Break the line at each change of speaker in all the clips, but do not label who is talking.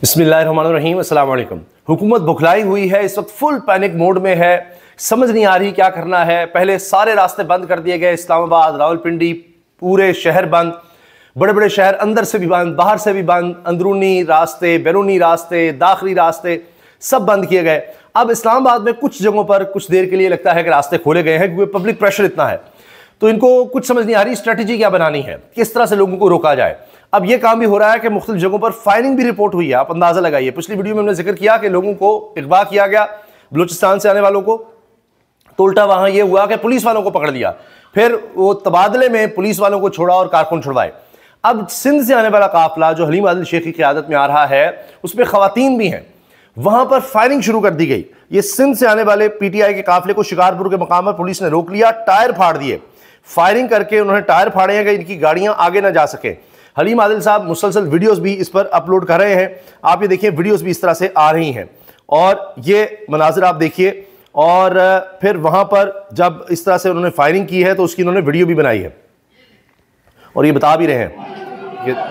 बिस्मिल्लाहिर्रहमानिर्रहीम, अस्सलाम वालेकुम। हुकूमत बुखलाई हुई है, इस वक्त फुल पैनिक मोड में है, समझ नहीं आ रही क्या करना है। पहले सारे रास्ते बंद कर दिए गए, इस्लामाबाद, रावलपिंडी, पूरे शहर बंद, बड़े बड़े शहर अंदर से भी बंद, बाहर से भी बंद, अंदरूनी रास्ते, बैरूनी रास्ते, दाखिली रास्ते सब बंद किए गए। अब इस्लामाबाद में कुछ जगहों पर कुछ देर के लिए लगता है कि रास्ते खोले गए हैं क्योंकि पब्लिक प्रेशर इतना है, तो इनको कुछ समझ नहीं आ रही स्ट्रेटजी क्या बनानी है, किस तरह से लोगों को रोका जाए। अब यह काम भी हो रहा है कि मुख्तलिफ जगहों पर फायरिंग भी रिपोर्ट हुई है। आप अंदाजा लगाइए, पिछली वीडियो में हमने जिक्र किया कि लोगों को अगवा किया गया बलूचिस्तान से आने वालों को, तो उल्टा वहां यह हुआ कि पुलिस वालों को पकड़ लिया, फिर वो तबादले में पुलिस वालों को छोड़ा और कारकुन छुड़वाए। अब सिंध से आने वाला काफिला जो हलीम आदिल शेख की क़यादत में आ रहा है, उसमें खवातीन भी हैं, वहां पर फायरिंग शुरू कर दी गई। ये सिंध से आने वाले पीटीआई के काफिले को शिकारपुर के मकाम पर पुलिस ने रोक लिया, टायर फाड़ दिए, फायरिंग करके उन्होंने टायर फाड़े हैं कि इनकी गाड़ियां आगे ना जा सके। हलीम आदिल साहब मुसलसल वीडियोस भी इस पर अपलोड कर रहे हैं, आप ये देखिए वीडियोस भी इस तरह से आ रही हैं और ये मनाजिर आप देखिए। और फिर वहां पर जब इस तरह से उन्होंने फायरिंग की है तो उसकी उन्होंने वीडियो भी बनाई है और ये बता भी रहे हैं।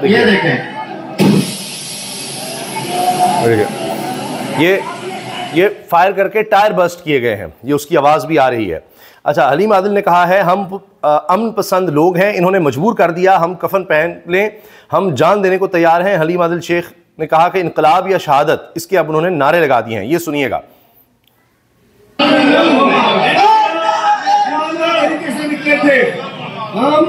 ये देखें, ये फायर करके टायर बस्ट किए गए हैं, ये उसकी आवाज़ भी आ रही है। अच्छा, हलीम आदिल ने कहा है हम अमन पसंद लोग हैं, इन्होंने मजबूर कर दिया, हम कफन पहन लें, हम जान देने को तैयार हैं। हलीम आदिल शेख ने कहा कि इनकलाब या शहादत, इसके अब उन्होंने नारे लगा दिए हैं, ये सुनिएगा।
हम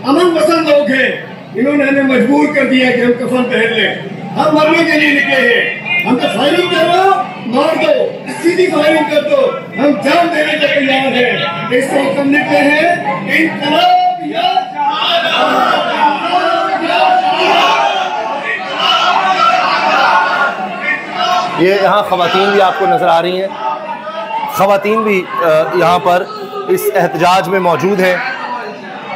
अमन पसंद लोग हैं, इन्होंने हमें मजबूर कर दिया कि हम कफन पहन लें, हम मरने के लिए निकले हैं। हम तो फायरिंग करो, मार दो, सीधी फायरिंग कर दो, हम जान देने के तैयार हैं। इसको हम निकले हैं इनकलाब या
ये यहाँ खवातीन भी आपको नजर आ रही हैं, खवातीन भी यहाँ पर इस एहतजाज में मौजूद हैं।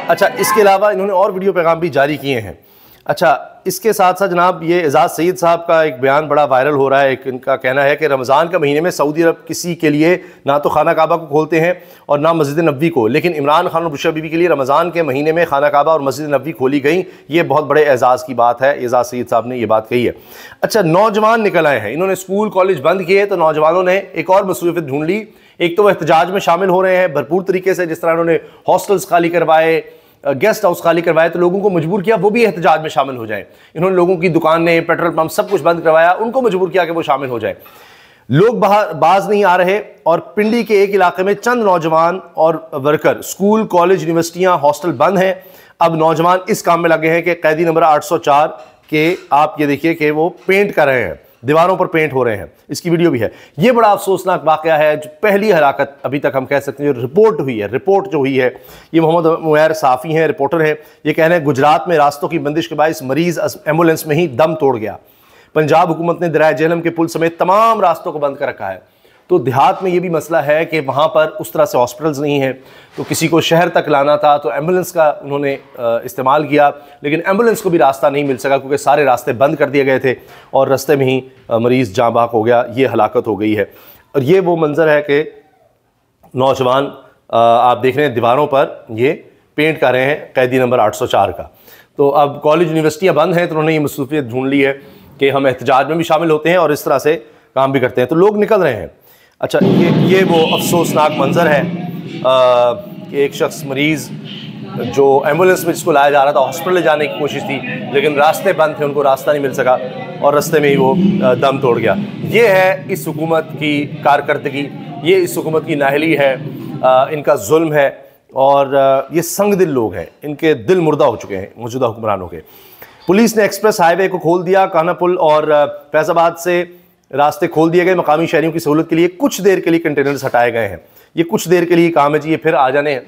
अच्छा, इसके अलावा इन्होंने और वीडियो पैगाम भी जारी किए हैं। अच्छा, इसके साथ साथ जनाब ये एजाज सईद साहब का एक बयान बड़ा वायरल हो रहा है। एक इनका कहना है कि रमज़ान के महीने में सऊदी अरब किसी के लिए ना तो खाना काबा को खोलते हैं और ना मस्जिद नबवी को, लेकिन इमरान खान और बुशरा बीबी के लिए रमज़ान के महीने में खाना काबा और मस्जिद नबवी खोली गई। ये बहुत बड़े एजाज़ की बात है, एजाज सईद साहब ने ये बात कही है। अच्छा, नौजवान निकल आए हैं, इन्होंने स्कूल कॉलेज बंद किए तो नौजवानों ने एक और मसरूफियत ढूंढ ली। एक तो वह एहतजाज में शामिल हो रहे हैं भरपूर तरीके से, जिस तरह उन्होंने हॉस्टल्स खाली करवाए, गेस्ट हाउस खाली करवाए, तो लोगों को मजबूर किया वो भी एहतजाज में शामिल हो जाए। इन्होंने लोगों की दुकानें, पेट्रोल पंप सब कुछ बंद करवाया, उनको मजबूर किया कि वो शामिल हो जाए। लोग बाहर बाज नहीं आ रहे और पिंडी के एक इलाके में चंद नौजवान और वर्कर, स्कूल कॉलेज यूनिवर्सिटियां हॉस्टल बंद हैं। अब नौजवान इस काम में लगे हैं कि कैदी नंबर 804 के आप ये देखिए कि वो पेंट कर रहे हैं, दीवारों पर पेंट हो रहे हैं, इसकी वीडियो भी है। ये बड़ा अफसोसनाक वाकया है, जो पहली हलाकत अभी तक हम कह सकते हैं जो रिपोर्ट हुई है, रिपोर्ट जो हुई है, ये मोहम्मद मुयर साफ़ी हैं, रिपोर्टर हैं। ये कह रहे हैं गुजरात में रास्तों की बंदिश के बायस मरीज एम्बुलेंस में ही दम तोड़ गया। पंजाब हुकूमत ने दरिया जेहलम के पुल समेत तमाम रास्तों को बंद कर रखा है। तो देहात में ये भी मसला है कि वहाँ पर उस तरह से हॉस्पिटल्स नहीं हैं, तो किसी को शहर तक लाना था तो एम्बुलेंस का उन्होंने इस्तेमाल किया, लेकिन एम्बुलेंस को भी रास्ता नहीं मिल सका क्योंकि सारे रास्ते बंद कर दिए गए थे और रास्ते में ही मरीज़ जाँ बाक हो गया, ये हलाकत हो गई है। और ये वो मंज़र है कि नौजवान आप देख रहे हैं दीवारों पर ये पेंट कर रहे हैं कैदी नंबर 804 का। तो अब कॉलेज यूनिवर्सिटियाँ बंद हैं तो उन्होंने ये मसरूफियत ढूंढ ली है कि हम एहतजाज में भी शामिल होते हैं और इस तरह से काम भी करते हैं, तो लोग निकल रहे हैं। अच्छा, ये वो अफसोसनाक मंजर है कि एक शख्स मरीज़ जो एम्बुलेंस में जिसको लाया जा रहा था, हॉस्पिटल ले जाने की कोशिश थी लेकिन रास्ते बंद थे, उनको रास्ता नहीं मिल सका और रास्ते में ही वो दम तोड़ गया। ये है इस हुकूमत की कारकर्दगी, ये इस हुकूमत की नाहली है, इनका जुल्म है और ये संग दिल लोग हैं, इनके दिल मुर्दा हो चुके हैं मौजूदा हुक्मरानों के। पुलिस ने एक्सप्रेस हाईवे को खोल दिया, काना पुल और फैजाबाद से रास्ते खोल दिए गए मकामी शहरियों की सहूलत के लिए। कुछ देर के लिए कंटेनर्स हटाए गए हैं, ये कुछ देर के लिए काम है जी, ये फिर आ जाने हैं।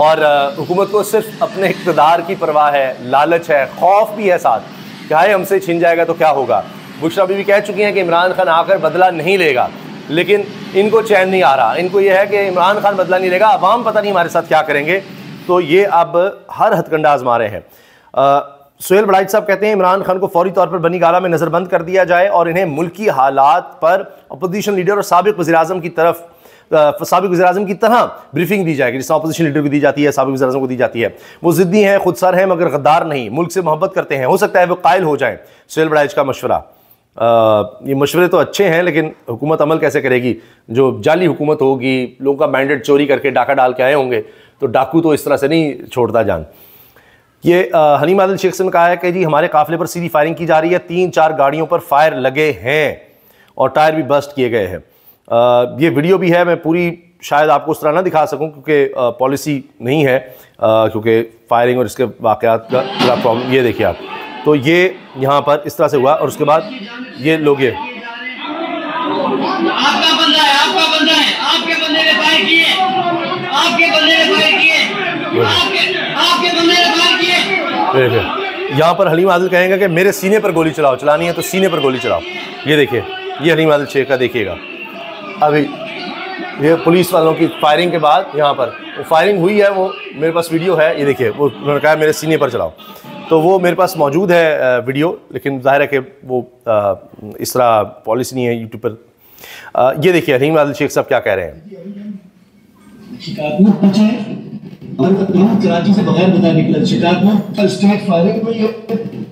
और हुकूमत को सिर्फ अपने इक़्तिदार की परवाह है, लालच है, खौफ भी है साथ कि हाय हमसे छिन जाएगा तो क्या होगा। बुशरा बीबी कह चुकी हैं कि इमरान खान आकर बदला नहीं लेगा, लेकिन इनको चैन नहीं आ रहा, इनको ये है कि इमरान खान बदला नहीं लेगा, अवाम पता नहीं हमारे साथ क्या करेंगे, तो ये अब हर हथकंडा आजमा रहे हैं। सुहेल बड़ाइच साहब कहते हैं इमरान खान को फौरी तौर पर बनी गाला में नज़रबंद कर दिया जाए और इन्हें मुल्की हालात पर अपोजिशन लीडर और साबिक वज़ीर आज़म की तरफ साबिक वज़ीर-ए-आज़म की तरह ब्रीफिंग दी जाएगी, जिस अपोजिशन लीडर को दी जाती है, साबिक वज़ीर-ए-आज़म को दी जाती है। वो ज़िद्दी हैं, खुदसर हैं, मगर गद्दार नहीं, मुल्क से मोहब्बत करते हैं। हो सकता है वो कायल हो जाएं। सुहेल बड़ाइच का मशवरा। ये मशवरे तो अच्छे हैं, लेकिन हुकूमत अमल कैसे करेगी? जो जाली हुकूमत होगी, लोगों का मैंडेट चोरी करके डाका डाल के आए होंगे, तो डाकू तो इस तरह से नहीं छोड़ता जान। ये हनीम आदिल शेख से ने कहा है कि जी हमारे काफिले पर सीधी फायरिंग की जा रही है, 3-4 गाड़ियों पर फायर लगे हैं और टायर भी बस्ट किए गए हैं। ये वीडियो भी है, मैं पूरी शायद आपको उस तरह ना दिखा सकूं क्योंकि पॉलिसी नहीं है, क्योंकि फायरिंग और इसके वाक़यात का पूरा प्रॉब्लम। ये देखिए आप, तो ये यहाँ पर इस तरह से हुआ और उसके बाद ये लोग ये
आपका बंदा है, आपका बंदा है, आपके बंदे ने फायर किए, आपके बंदे ने फायर किए, आपके बंदे ने फायर किए।
देखिए यहाँ पर हलीम आदिल कहेंगे कि मेरे सीने पर गोली चलाओ, चलानी है तो सीने पर गोली चलाओ। ये देखिए, ये हलीम आदिल शेख का देखिएगा। अभी ये पुलिस वालों की फायरिंग के बाद यहाँ पर वो फायरिंग हुई है, वो मेरे पास वीडियो है। ये देखिए, वो उन्होंने कहा मेरे सीने पर चलाओ, तो वो मेरे पास मौजूद है वीडियो, लेकिन जाहिर है कि वो इस तरह पॉलिसी नहीं है यूट्यूब पर। ये देखिए हलीम आदिल शेख साहब क्या कह रहे हैं।
शिकायत पहुंचे, कराची से बगैर बताए निकले। शिकायत में स्टेट फायरिंग हुई है,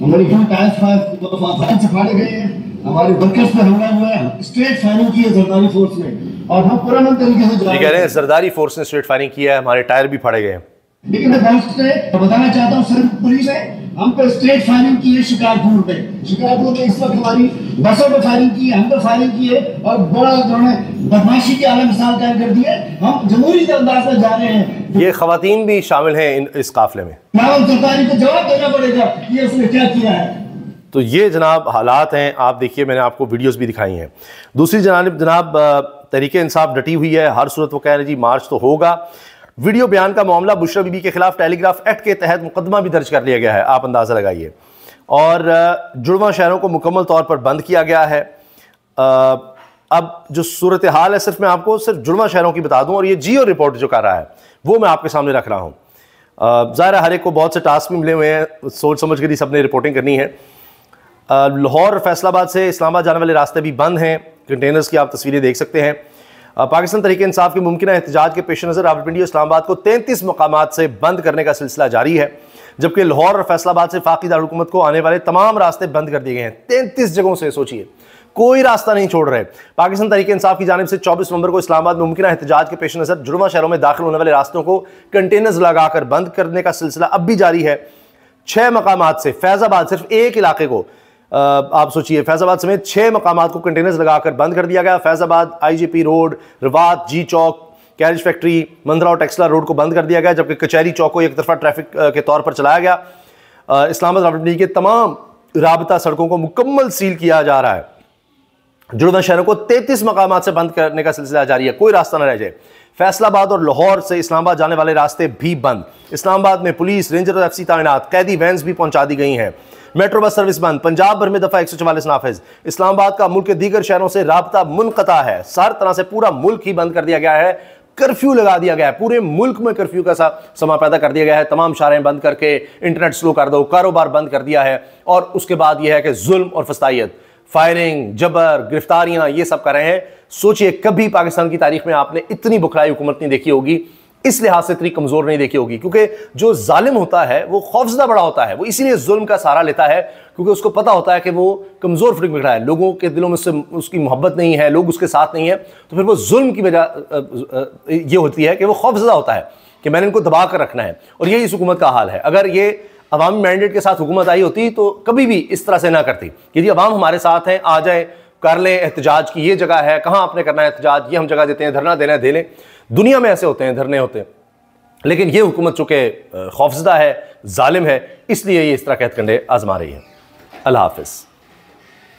हमारी टायर फायर से फाड़े गए हैं, हमारे वर्कर्स पर हमला हुआ है, स्टेट फायरिंग की है जरदारी फोर्स ने, और हम पुराना तरीके से
कह रहे हैं जरदारी फोर्स ने स्ट्रेट फायरिंग किया है, हमारे टायर भी फाड़े गए हैं।
लेकिन मैं बताना चाहता हूँ सर, पुलिस है हम पे स्ट्रेट फायरिंग की है शिकारपुर में। शिकारपुर में इस वक्त हमारी बसों पे फायरिंग की है, हम पे फायरिंग की है और बड़ा उन्होंने बदमाशी की आला मिसाल कायम कर दी है। हम जमहूरी अंदाज में जा रहे हैं।
ये खवातीन भी शामिल हैं इस काफिले में।
सरकारी को जवाब देना पड़ेगा ये उसने क्या किया है।
तो ये जनाब हालात हैं, आप देखिए, मैंने आपको वीडियोस भी दिखाई हैं। दूसरी जनाब तहरीके इंसाफ डटी हुई है, हर सूरत वो कह रहे हैं जी मार्च तो होगा। वीडियो बयान का मामला बुशरा बीबी के खिलाफ टेलीग्राफ एक्ट के तहत मुकदमा भी दर्ज कर लिया गया है, आप अंदाज़ा लगाइए। और जुड़वा शहरों को मुकम्मल तौर पर बंद किया गया है। अब जो सूरत हाल है, सिर्फ मैं आपको सिर्फ जुड़वा शहरों की बता दूं, और ये जियो रिपोर्ट जो कर रहा है वो मैं आपके सामने रख रहा हूँ। ज़ाहिर है हर एक को बहुत से टास्क भी मिले हुए हैं, सोच समझ कर ही सबने रिपोर्टिंग करनी है। लाहौर और फैसलाबाद से इस्लामाबाद जाने वाले रास्ते भी बंद हैं, कंटेनर्स की आप तस्वीरें देख सकते हैं। पाकिस्तान तहरीक इंसाफ के मुमकिन एहतजाज के पेश नज़र रावलपिंडी और इस्लामाबाद को 33 मकामात से बंद करने का सिलसिला जारी है, जबकि लाहौर और फैसलाबाद से फाकी दारुलहुकूमत को आने वाले तमाम रास्ते बंद कर दिए गए हैं। 33 जगहों से, सोचिए, कोई रास्ता नहीं छोड़ रहे। पाकिस्तान तहरीक इंसाफ की जानिब से 24 नवंबर को इस्लामाबाद में मुमकिन एहतजाज के पेश नज़र जुड़वा शहरों में दाखिल होने वाले रास्तों को कंटेनर्स लगाकर बंद करने का सिलसिला अब भी जारी है। 6 मकामात से फैजाबाद, सिर्फ एक इलाके को आप सोचिए, फैजाबाद समेत 6 मकामात को कंटेनर्स लगाकर बंद कर दिया गया। फैजाबाद, IGP रोड, रवात, जी चौक, कैरेज फैक्ट्री, मंदरा और टेक्सला रोड को बंद कर दिया गया, जबकि कचहरी चौक को एक तरफा ट्रैफिक के तौर पर चलाया गया। इस्लामाबाद रावलपिंडी के तमाम राबता सड़कों को मुकम्मल सील किया जा रहा है। जुड़वा शहरों को 33 मकामात से बंद करने का सिलसिला जारी है, कोई रास्ता न रह जाए। फैसलाबाद और लाहौर से इस्लामाबाद जाने वाले रास्ते भी बंद। इस्लामाबाद में पुलिस, रेंजर और FC तैनात, कैदी वैन्स भी पहुंचा दी गई हैं। मेट्रो बस सर्विस बंद। पंजाब भर में दफा 144 नाफिज। इस्लामाबाद का मुल्क के दीगर शहरों से राबता मुनक़ता है। हर तरह से पूरा मुल्क ही बंद कर दिया गया है, कर्फ्यू लगा दिया गया है, पूरे मुल्क में कर्फ्यू का सा समा पैदा कर दिया गया है। तमाम शारें बंद करके इंटरनेट स्लो कर दो, कारोबार बंद कर दिया है। और उसके बाद यह है कि जुल्म और फस्तायत, फायरिंग, जबर, गिरफ्तारियां, ये सब कर रहे हैं। सोचिए, कभी पाकिस्तान की तारीख में आपने इतनी बुखलाई हुकूमत नहीं देखी होगी, इस लिहाज से इतनी कमजोर नहीं देखी होगी, क्योंकि जो जालिम होता है वो खौफजदा बड़ा होता है। वो इसीलिए जुल्म का सहारा लेता है, क्योंकि उसको पता होता है कि वो कमजोर फरीक में खड़ा है, लोगों के दिलों में से उसकी मोहब्बत नहीं है, लोग उसके साथ नहीं है, तो फिर वो जुल्म की वजह ये होती है कि वो खौफजदा होता है कि मैंने इनको दबा कर रखना है। और यही इस हुकूमत का हाल है। अगर ये अवामी मैंडेट के साथ हुकूमत आई होती तो कभी भी इस तरह से ना करती। यदि अवाम हमारे साथ हैं, आ जाए, कर लें एहतजाज की, ये जगह है, कहाँ आपने करना है एहतजाज, ये हम जगह देते हैं, धरना देना है दे लें। दुनिया में ऐसे होते हैं, धरने होते हैं, लेकिन ये हुकूमत चूंकि खौफजदा है, जालिम है, इसलिए ये इस तरह के हथकंडे आजमा रही है। अल्लाह हाफिज़।